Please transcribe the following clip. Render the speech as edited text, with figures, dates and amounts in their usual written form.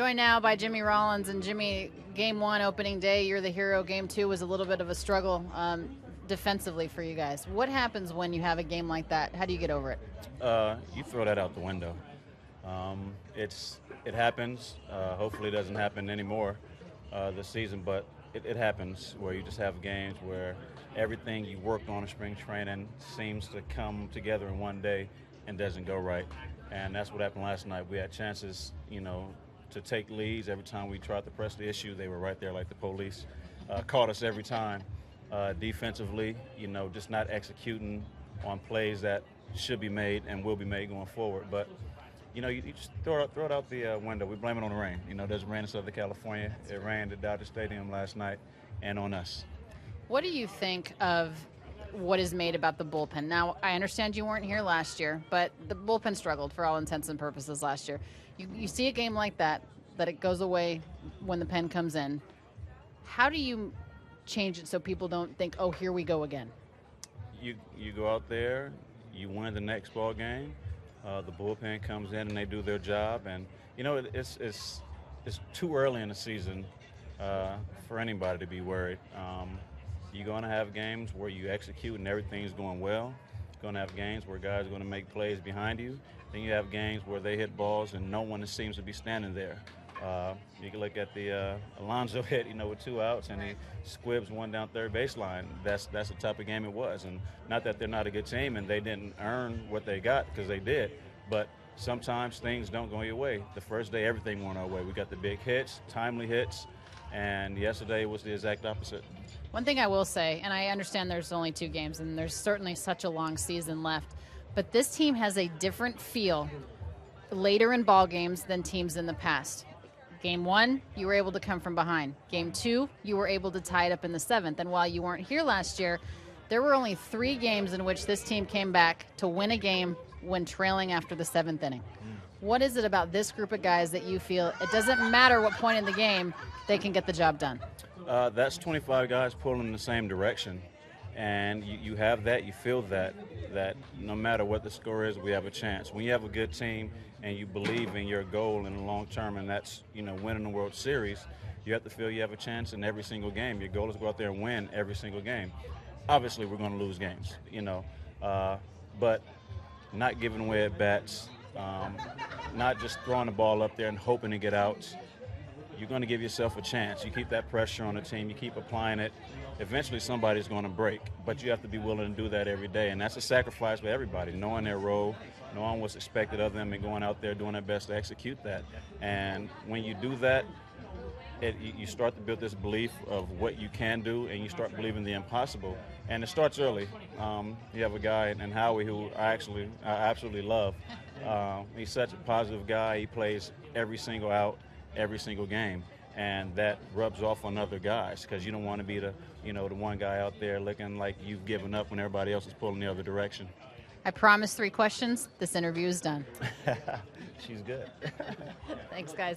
Joined now by Jimmy Rollins. And Jimmy, game one, opening day, you're the hero. Game two was a little bit of a struggle defensively for you guys. What happens when you have a game like that? How do you get over it? You throw that out the window. It happens. Hopefully it doesn't happen anymore this season, but it happens where you just have games where everything you worked on in spring training seems to come together in one day and doesn't go right. And that's what happened last night. We had chances, to take leads. Every time we tried to press the issue, they were right there like the police. Caught us every time. Defensively, just not executing on plays that should be made and will be made going forward. But, you just throw it out the window. We blame it on the rain. There's rain in Southern California. It rained at Dodger Stadium last night and on us. What do you think of what is made about the bullpen? Now, I understand you weren't here last year, but the bullpen struggled for all intents and purposes last year. You see a game like that it goes away when the pen comes in. How do you change it so people don't think, oh, here we go again? You go out there, you win the next ball game. The bullpen comes in and they do their job, and it's too early in the season for anybody to be worried. You're going to have games where you execute and everything's going well. You're going to have games where guys are going to make plays behind you. Then you have games where they hit balls and no one seems to be standing there. You can look at the Alonso hit, with 2 outs, and he squibs one down third baseline. That's the type of game it was. And not that they're not a good team and they didn't earn what they got, because they did. But sometimes things don't go your way. The first day, everything went our way. We got the big hits, timely hits, and yesterday was the exact opposite. One thing I will say, and I understand there's only 2 games and there's certainly such a long season left, but this team has a different feel later in ball games than teams in the past. Game 1, you were able to come from behind. Game 2, you were able to tie it up in the 7th. And while you weren't here last year, there were only 3 games in which this team came back to win a game when trailing after the 7th inning. What is it about this group of guys that you feel it doesn't matter what point in the game, they can get the job done? That's 25 guys pulling in the same direction. And you have that, you feel that no matter what the score is, we have a chance. When you have a good team and you believe in your goal in the long term, and that's, winning the World Series, you have to feel you have a chance in every single game. Your goal is to go out there and win every single game. Obviously, we're going to lose games, but not giving away at bats, not just throwing the ball up there and hoping to get outs. You're going to give yourself a chance. You keep that pressure on the team. You keep applying it. Eventually, somebody's going to break, but you have to be willing to do that every day, and that's a sacrifice for everybody, knowing their role, knowing what's expected of them, and going out there doing their best to execute that. And when you do that, you start to build this belief of what you can do, and you start believing the impossible. And it starts early. You have a guy in Howie who I absolutely love. He's such a positive guy. He plays every single out, every single game, and that rubs off on other guys, because you don't want to be the one guy out there looking like you've given up when everybody else is pulling the other direction. I promise 3 questions. This interview is done. She's good. Thanks, guys.